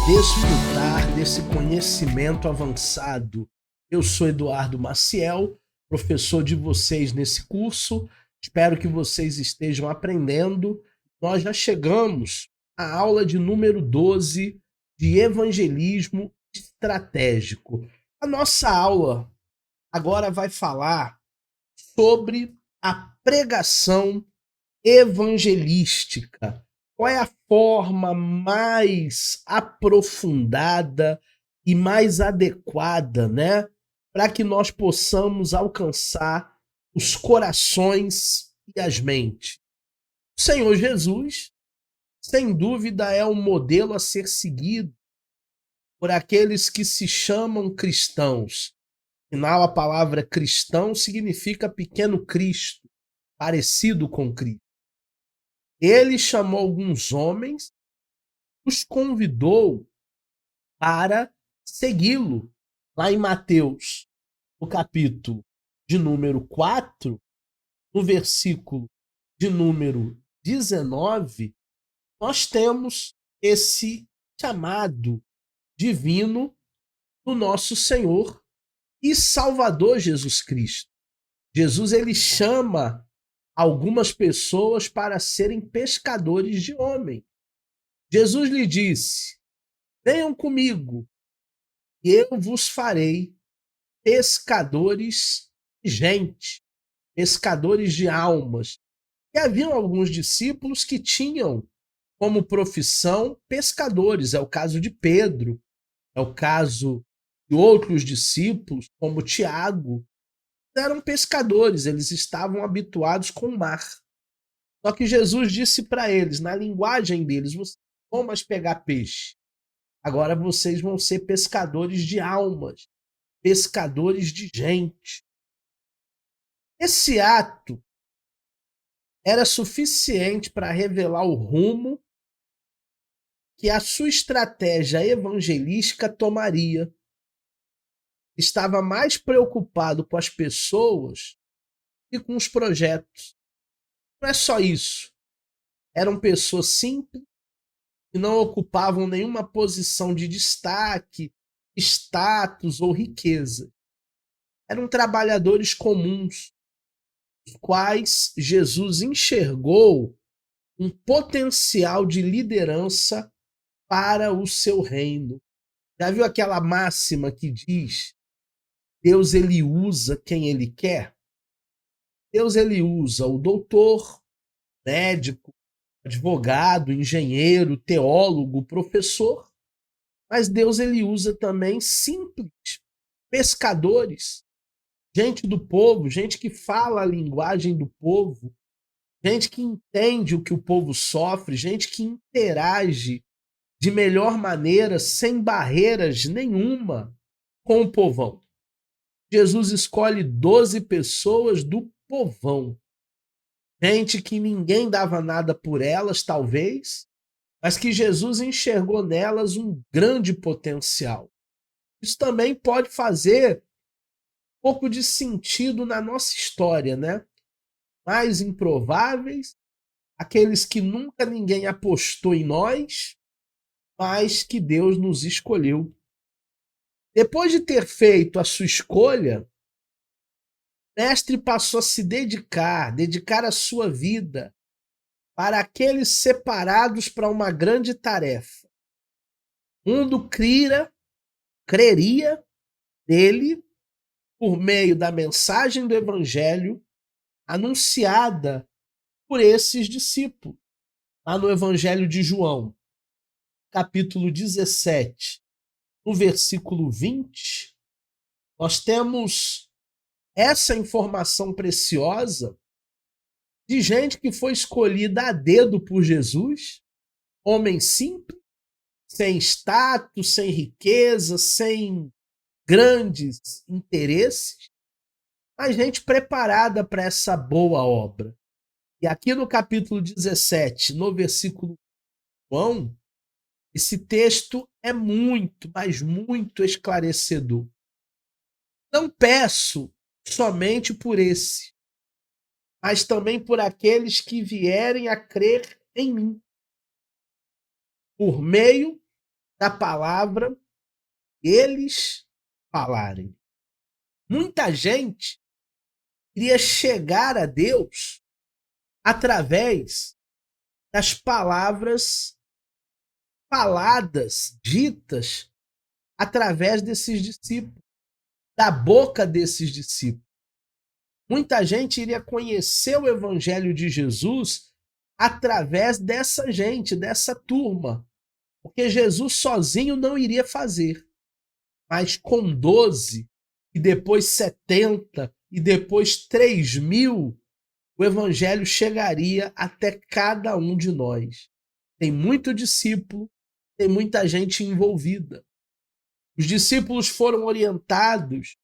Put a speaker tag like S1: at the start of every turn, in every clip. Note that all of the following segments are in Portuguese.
S1: desfrutar desse conhecimento avançado. Eu sou Eduardo Maciel, professor de vocês nesse curso. Espero que vocês estejam aprendendo. Nós já chegamos à aula de número 12 de evangelismo estratégico. A nossa aula agora vai falar sobre a pregação evangelística. Qual é a forma mais aprofundada e mais adequada, né, para que nós possamos alcançar os corações e as mentes? O Senhor Jesus, sem dúvida, é um modelo a ser seguido por aqueles que se chamam cristãos. Afinal, a palavra cristão significa pequeno Cristo, parecido com Cristo. Ele chamou alguns homens, os convidou para segui-lo. Lá em Mateus, no capítulo de número 4, no versículo de número 19, nós temos esse chamado divino do nosso Senhor e Salvador Jesus Cristo. Jesus, ele chama algumas pessoas para serem pescadores de homens. Jesus lhe disse: venham comigo e eu vos farei pescadores de gente, pescadores de almas. E haviam alguns discípulos que tinham como profissão pescadores. É o caso de Pedro, é o caso de outros discípulos, como Tiago. Eram pescadores, eles estavam habituados com o mar. Só que Jesus disse para eles, na linguagem deles: vocês não vão mais pegar peixe. Agora vocês vão ser pescadores de almas, pescadores de gente. Esse ato era suficiente para revelar o rumo que a sua estratégia evangelística tomaria. Estava mais preocupado com as pessoas que com os projetos. Não é só isso. Eram pessoas simples, que não ocupavam nenhuma posição de destaque, status ou riqueza. Eram trabalhadores comuns, os quais Jesus enxergou um potencial de liderança para o seu reino. Já viu aquela máxima que diz: Deus, ele usa quem ele quer? Deus, ele usa o doutor, médico, advogado, engenheiro, teólogo, professor, mas Deus, ele usa também simples pescadores, gente do povo, gente que fala a linguagem do povo, gente que entende o que o povo sofre, gente que interage de melhor maneira, sem barreiras nenhuma com o povão. Jesus escolhe 12 pessoas do povão. Gente que ninguém dava nada por elas, talvez, mas que Jesus enxergou nelas um grande potencial. Isso também pode fazer um pouco de sentido na nossa história, né? Mais improváveis, aqueles que nunca ninguém apostou em nós, mas que Deus nos escolheu. Depois de ter feito a sua escolha, o mestre passou a se dedicar a sua vida para aqueles separados para uma grande tarefa. O mundo creria nele por meio da mensagem do Evangelho anunciada por esses discípulos. Lá no Evangelho de João, capítulo 17, no versículo 20, nós temos essa informação preciosa de gente que foi escolhida a dedo por Jesus, homem simples, sem status, sem riqueza, sem grandes interesses, mas gente preparada para essa boa obra. E aqui no capítulo 17, no versículo 1, esse texto é muito, mas muito esclarecedor. Não peço somente por esse, mas também por aqueles que vierem a crer em mim, por meio da palavra eles falarem. Muita gente queria chegar a Deus através das palavras faladas, ditas através desses discípulos, da boca desses discípulos. Muita gente iria conhecer o evangelho de Jesus através dessa gente, dessa turma, porque Jesus sozinho não iria fazer, mas com 12, e depois 70, e depois 3.000, o evangelho chegaria até cada um de nós. Tem muito discípulo, tem muita gente envolvida. Os discípulos foram orientados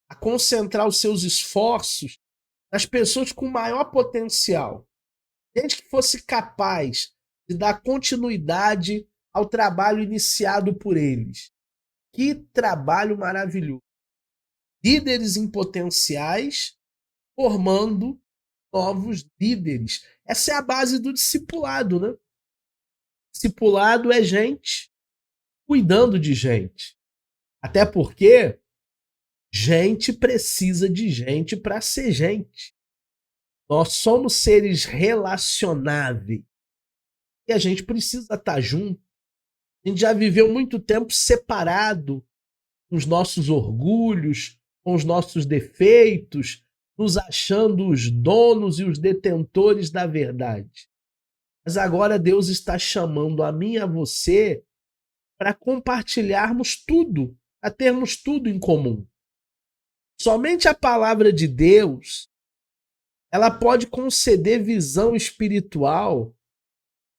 S1: a concentrar os seus esforços nas pessoas com maior potencial. Gente que fosse capaz de dar continuidade ao trabalho iniciado por eles. Que trabalho maravilhoso. Líderes em potenciais formando novos líderes. Essa é a base do discipulado, né? Discipulado é gente cuidando de gente. Até porque gente precisa de gente para ser gente. Nós somos seres relacionáveis. E a gente precisa estar junto. A gente já viveu muito tempo separado com os nossos orgulhos, com os nossos defeitos, nos achando os donos e os detentores da verdade. Mas agora Deus está chamando a mim e a você para compartilharmos tudo, para termos tudo em comum. Somente a palavra de Deus, ela pode conceder visão espiritual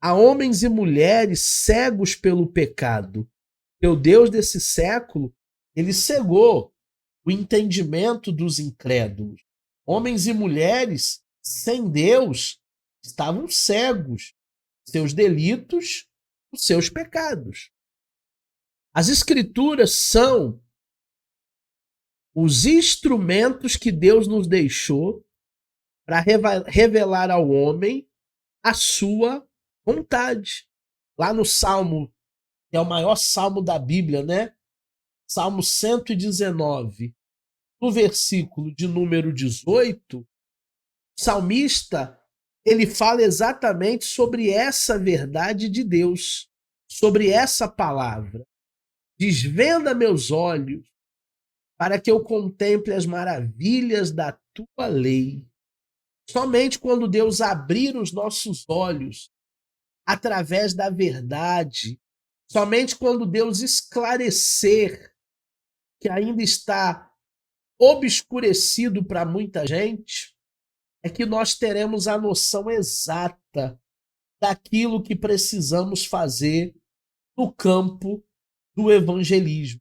S1: a homens e mulheres cegos pelo pecado. O Deus desse século, ele cegou o entendimento dos incrédulos. Homens e mulheres sem Deus estavam cegos, seus delitos, os seus pecados. As escrituras são os instrumentos que Deus nos deixou para revelar ao homem a sua vontade. Lá no Salmo, que é o maior salmo da Bíblia, né? Salmo 119, no versículo de número 18, o salmista, ele fala exatamente sobre essa verdade de Deus, sobre essa palavra. Desvenda meus olhos para que eu contemple as maravilhas da tua lei. Somente quando Deus abrir os nossos olhos através da verdade, somente quando Deus esclarecer que ainda está obscurecido para muita gente, é que nós teremos a noção exata daquilo que precisamos fazer no campo do evangelismo.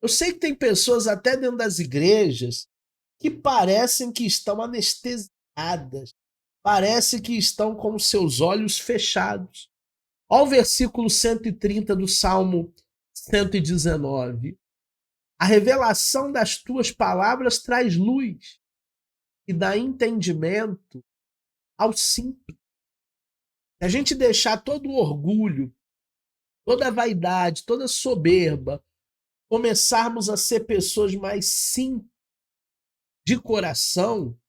S1: Eu sei que tem pessoas até dentro das igrejas que parecem que estão anestesiadas, parece que estão com os seus olhos fechados. Olha o versículo 130 do Salmo 119. A revelação das tuas palavras traz luz e dá entendimento ao simples. Se a gente deixar todo o orgulho, toda a vaidade, toda a soberba, começarmos a ser pessoas mais simples de coração,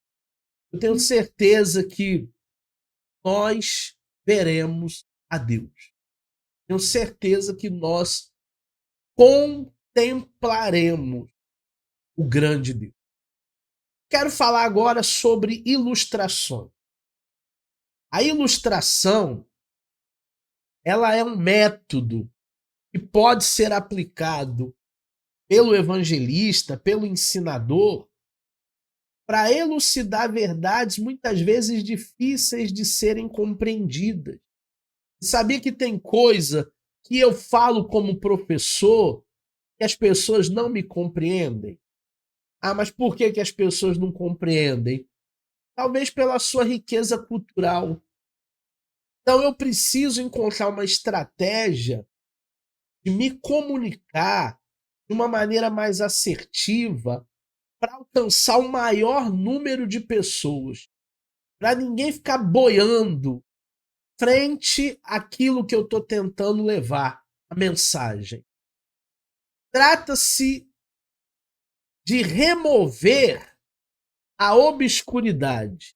S1: eu tenho certeza que nós veremos a Deus. Tenho certeza que nós contemplaremos o grande Deus. Quero falar agora sobre ilustrações. A ilustração, ela é um método que pode ser aplicado pelo evangelista, pelo ensinador, para elucidar verdades muitas vezes difíceis de serem compreendidas. Sabia que tem coisa que eu falo como professor que as pessoas não me compreendem? Ah, mas por que as pessoas não compreendem? Talvez pela sua riqueza cultural. Então eu preciso encontrar uma estratégia de me comunicar de uma maneira mais assertiva para alcançar o maior número de pessoas, para ninguém ficar boiando frente àquilo que eu estou tentando levar. a mensagem. Trata-se de remover a obscuridade.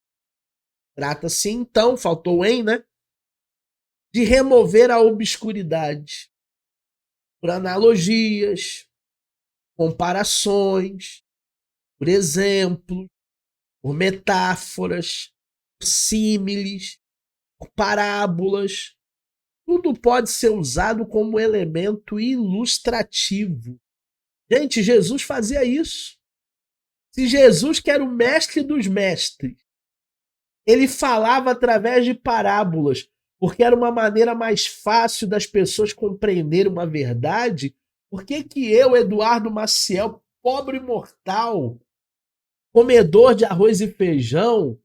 S1: Trata-se, então, faltou o em, né? De remover a obscuridade por analogias, comparações, por exemplo, por metáforas, por símiles, por parábolas. Tudo pode ser usado como elemento ilustrativo. Gente, Jesus fazia isso. Se Jesus, que era o mestre dos mestres, ele falava através de parábolas, porque era uma maneira mais fácil das pessoas compreenderem uma verdade, por que que eu, Eduardo Maciel, pobre mortal, comedor de arroz e feijão,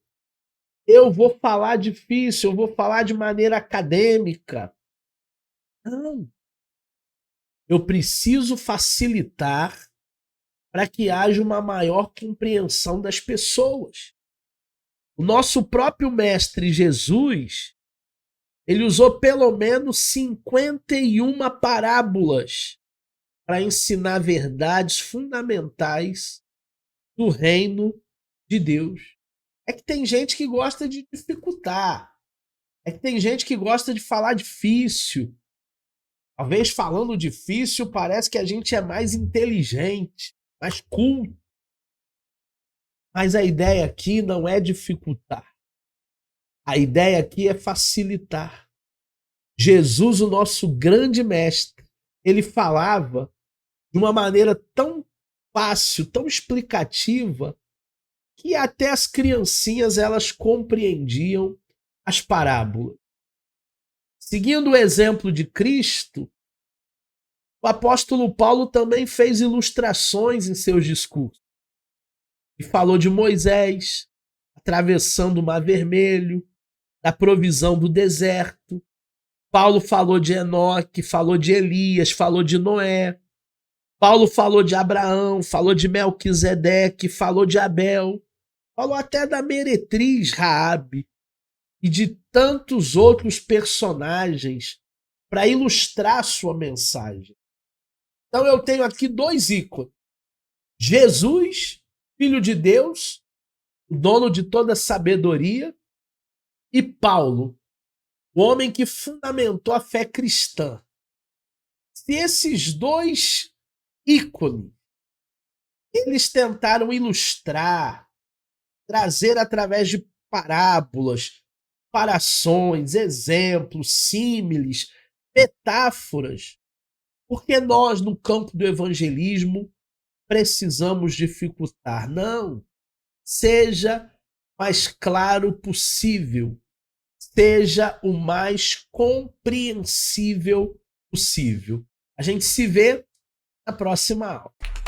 S1: eu vou falar difícil, eu vou falar de maneira acadêmica? Não. Eu preciso facilitar para que haja uma maior compreensão das pessoas. O nosso próprio mestre Jesus, ele usou pelo menos 51 parábolas para ensinar verdades fundamentais do reino de Deus. É que tem gente que gosta de dificultar. É que tem gente que gosta de falar difícil. Talvez falando difícil parece que a gente é mais inteligente, mais culto. Mas a ideia aqui não é dificultar. A ideia aqui é facilitar. Jesus, o nosso grande mestre, ele falava de uma maneira tão fácil, tão explicativa, que até as criancinhas elas compreendiam as parábolas. Seguindo o exemplo de Cristo, o apóstolo Paulo também fez ilustrações em seus discursos. E falou de Moisés atravessando o Mar Vermelho, da provisão do deserto. Paulo falou de Enoque, falou de Elias, falou de Noé. Paulo falou de Abraão, falou de Melquisedeque, falou de Abel. Falou até da meretriz Raabe e de tantos outros personagens para ilustrar sua mensagem. Então eu tenho aqui dois ícones. Jesus, filho de Deus, o dono de toda sabedoria, e Paulo, o homem que fundamentou a fé cristã. Se esses dois ícones, eles tentaram ilustrar, trazer através de parábolas, comparações, exemplos, símiles, metáforas, porque nós, no campo do evangelismo, precisamos dificultar. Não. Seja mais claro possível. Seja o mais compreensível possível. A gente se vê na próxima aula.